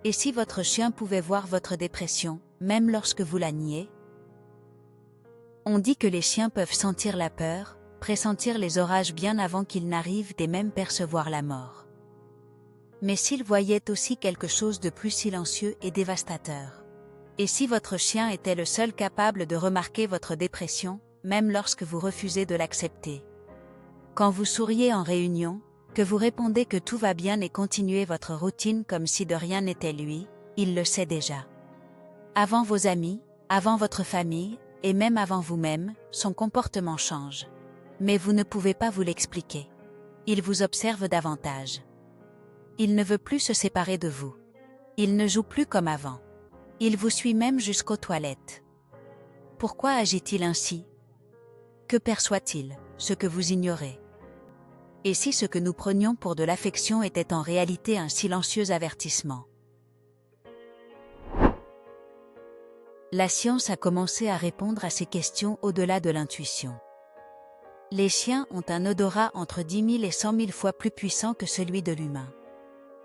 Et si votre chien pouvait voir votre dépression, même lorsque vous la niez? On dit que les chiens peuvent sentir la peur, pressentir les orages bien avant qu'ils n'arrivent et même percevoir la mort. Mais s'ils voyaient aussi quelque chose de plus silencieux et dévastateur? Et si votre chien était le seul capable de remarquer votre dépression, même lorsque vous refusez de l'accepter? Quand vous souriez en réunion, que vous répondez que tout va bien et continuez votre routine comme si de rien n'était lui, il le sait déjà. Avant vos amis, avant votre famille, et même avant vous-même, son comportement change. Mais vous ne pouvez pas vous l'expliquer. Il vous observe davantage. Il ne veut plus se séparer de vous. Il ne joue plus comme avant. Il vous suit même jusqu'aux toilettes. Pourquoi agit-il ainsi? Que perçoit-il, ce que vous ignorez? Et si ce que nous prenions pour de l'affection était en réalité un silencieux avertissement? La science a commencé à répondre à ces questions au-delà de l'intuition. Les chiens ont un odorat entre 10 000 et 100 000 fois plus puissant que celui de l'humain.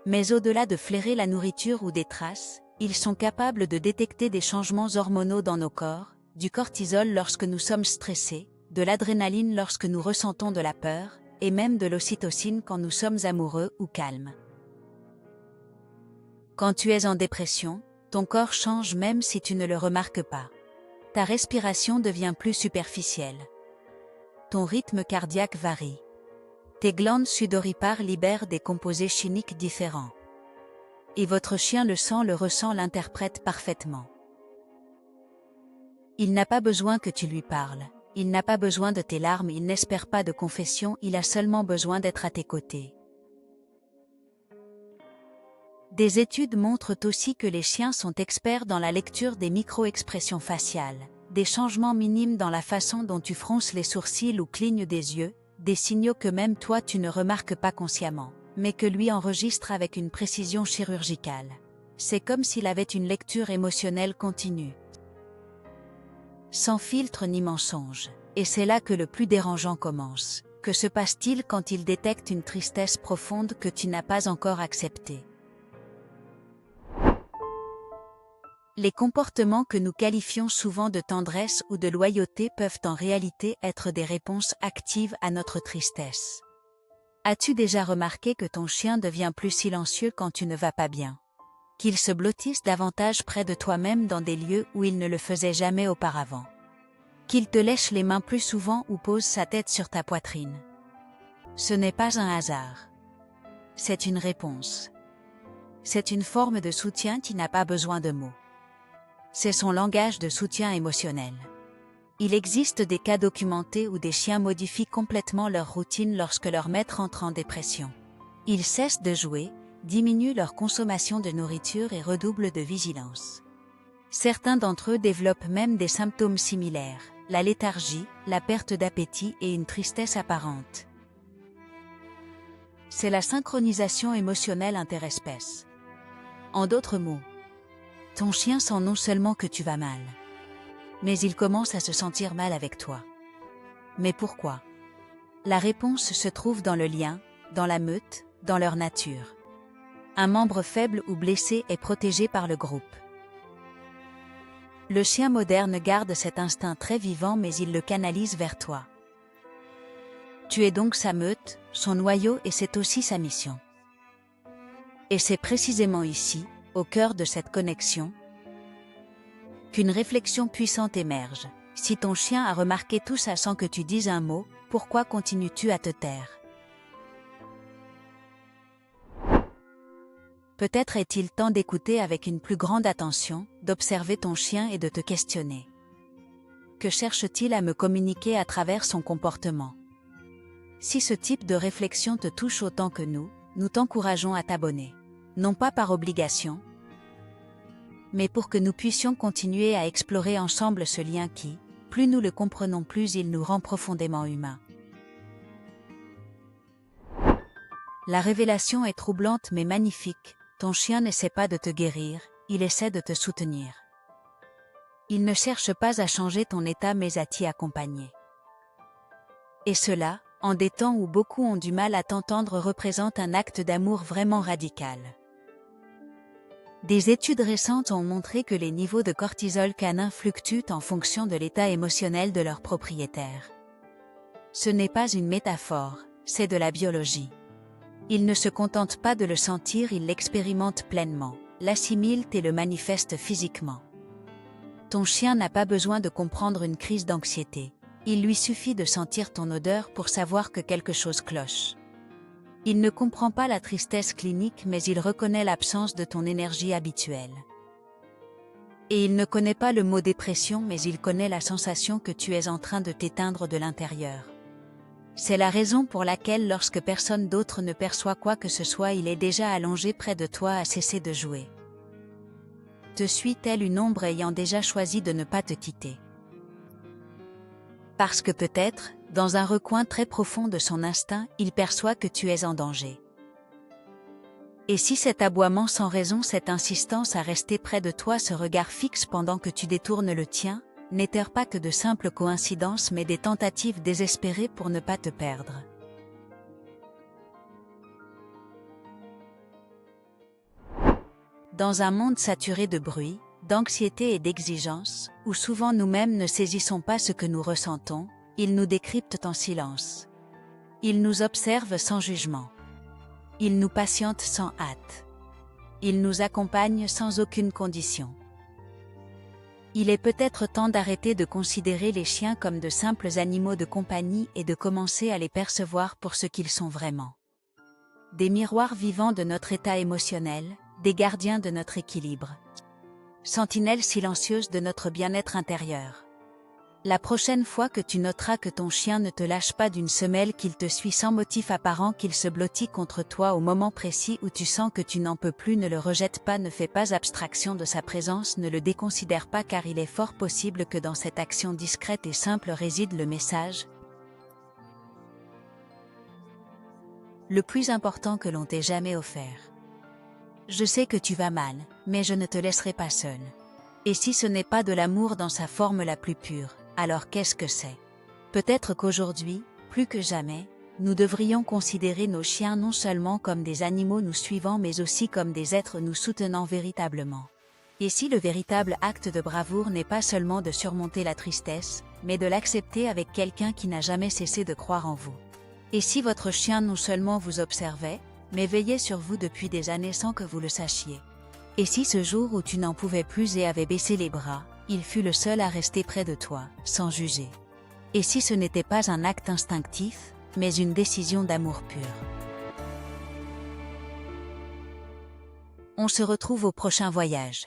Mais au-delà de flairer la nourriture ou des traces, ils sont capables de détecter des changements hormonaux dans nos corps, du cortisol lorsque nous sommes stressés, de l'adrénaline lorsque nous ressentons de la peur, et même de l'ocytocine quand nous sommes amoureux ou calmes. Quand tu es en dépression, ton corps change même si tu ne le remarques pas. Ta respiration devient plus superficielle. Ton rythme cardiaque varie. Tes glandes sudoripares libèrent des composés chimiques différents. Et votre chien le sent, le ressent, l'interprète parfaitement. Il n'a pas besoin que tu lui parles. Il n'a pas besoin de tes larmes, il n'espère pas de confession, il a seulement besoin d'être à tes côtés. Des études montrent aussi que les chiens sont experts dans la lecture des micro-expressions faciales, des changements minimes dans la façon dont tu fronces les sourcils ou clignes des yeux, des signaux que même toi tu ne remarques pas consciemment, mais que lui enregistre avec une précision chirurgicale. C'est comme s'il avait une lecture émotionnelle continue. Sans filtre ni mensonge. Et c'est là que le plus dérangeant commence. Que se passe-t-il quand il détecte une tristesse profonde que tu n'as pas encore acceptée? Les comportements que nous qualifions souvent de tendresse ou de loyauté peuvent en réalité être des réponses actives à notre tristesse. As-tu déjà remarqué que ton chien devient plus silencieux quand tu ne vas pas bien? Qu'il se blottisse davantage près de toi-même dans des lieux où il ne le faisait jamais auparavant? Qu'il te lèche les mains plus souvent ou pose sa tête sur ta poitrine? Ce n'est pas un hasard. C'est une réponse. C'est une forme de soutien qui n'a pas besoin de mots. C'est son langage de soutien émotionnel. Il existe des cas documentés où des chiens modifient complètement leur routine lorsque leur maître entre en dépression. Ils cessent de jouer, diminuent leur consommation de nourriture et redoublent de vigilance. Certains d'entre eux développent même des symptômes similaires, la léthargie, la perte d'appétit et une tristesse apparente. C'est la synchronisation émotionnelle interespèce. En d'autres mots, ton chien sent non seulement que tu vas mal, mais il commence à se sentir mal avec toi. Mais pourquoi? La réponse se trouve dans le lien, dans la meute, dans leur nature. Un membre faible ou blessé est protégé par le groupe. Le chien moderne garde cet instinct très vivant mais il le canalise vers toi. Tu es donc sa meute, son noyau et c'est aussi sa mission. Et c'est précisément ici, au cœur de cette connexion, qu'une réflexion puissante émerge. Si ton chien a remarqué tout ça sans que tu dises un mot, pourquoi continues-tu à te taire? Peut-être est-il temps d'écouter avec une plus grande attention, d'observer ton chien et de te questionner. Que cherche-t-il à me communiquer à travers son comportement? Si ce type de réflexion te touche autant que nous t'encourageons à t'abonner. Non pas par obligation, mais pour que nous puissions continuer à explorer ensemble ce lien qui, plus nous le comprenons, plus il nous rend profondément humains. La révélation est troublante mais magnifique. Ton chien n'essaie pas de te guérir, il essaie de te soutenir. Il ne cherche pas à changer ton état mais à t'y accompagner. Et cela, en des temps où beaucoup ont du mal à t'entendre, représente un acte d'amour vraiment radical. Des études récentes ont montré que les niveaux de cortisol canin fluctuent en fonction de l'état émotionnel de leur propriétaire. Ce n'est pas une métaphore, c'est de la biologie. Il ne se contente pas de le sentir, il l'expérimente pleinement, l'assimile et le manifeste physiquement. Ton chien n'a pas besoin de comprendre une crise d'anxiété. Il lui suffit de sentir ton odeur pour savoir que quelque chose cloche. Il ne comprend pas la tristesse clinique, mais il reconnaît l'absence de ton énergie habituelle. Et il ne connaît pas le mot dépression, mais il connaît la sensation que tu es en train de t'éteindre de l'intérieur. C'est la raison pour laquelle lorsque personne d'autre ne perçoit quoi que ce soit, il est déjà allongé près de toi à cesser de jouer. Te suit telle une ombre ayant déjà choisi de ne pas te quitter. Parce que peut-être, dans un recoin très profond de son instinct, il perçoit que tu es en danger. Et si cet aboiement sans raison, cette insistance à rester près de toi, ce regard fixe pendant que tu détournes le tien, n'étaient pas que de simples coïncidences mais des tentatives désespérées pour ne pas te perdre. Dans un monde saturé de bruit, d'anxiété et d'exigence, où souvent nous-mêmes ne saisissons pas ce que nous ressentons, ils nous décryptent en silence. Ils nous observent sans jugement. Ils nous patientent sans hâte. Ils nous accompagnent sans aucune condition. Il est peut-être temps d'arrêter de considérer les chiens comme de simples animaux de compagnie et de commencer à les percevoir pour ce qu'ils sont vraiment. Des miroirs vivants de notre état émotionnel, des gardiens de notre équilibre. Sentinelles silencieuses de notre bien-être intérieur. La prochaine fois que tu noteras que ton chien ne te lâche pas d'une semelle, qu'il te suit sans motif apparent, qu'il se blottit contre toi au moment précis où tu sens que tu n'en peux plus, ne le rejette pas, ne fais pas abstraction de sa présence, ne le déconsidère pas, car il est fort possible que dans cette action discrète et simple réside le message le plus important que l'on t'ait jamais offert. Je sais que tu vas mal, mais je ne te laisserai pas seul. Et si ce n'est pas de l'amour dans sa forme la plus pure, alors qu'est-ce que c'est? Peut-être qu'aujourd'hui, plus que jamais, nous devrions considérer nos chiens non seulement comme des animaux nous suivant, mais aussi comme des êtres nous soutenant véritablement. Et si le véritable acte de bravoure n'est pas seulement de surmonter la tristesse, mais de l'accepter avec quelqu'un qui n'a jamais cessé de croire en vous? Et si votre chien non seulement vous observait, mais veillait sur vous depuis des années sans que vous le sachiez? Et si ce jour où tu n'en pouvais plus et avais baissé les bras, il fut le seul à rester près de toi, sans juger? Et si ce n'était pas un acte instinctif, mais une décision d'amour pur? On se retrouve au prochain voyage.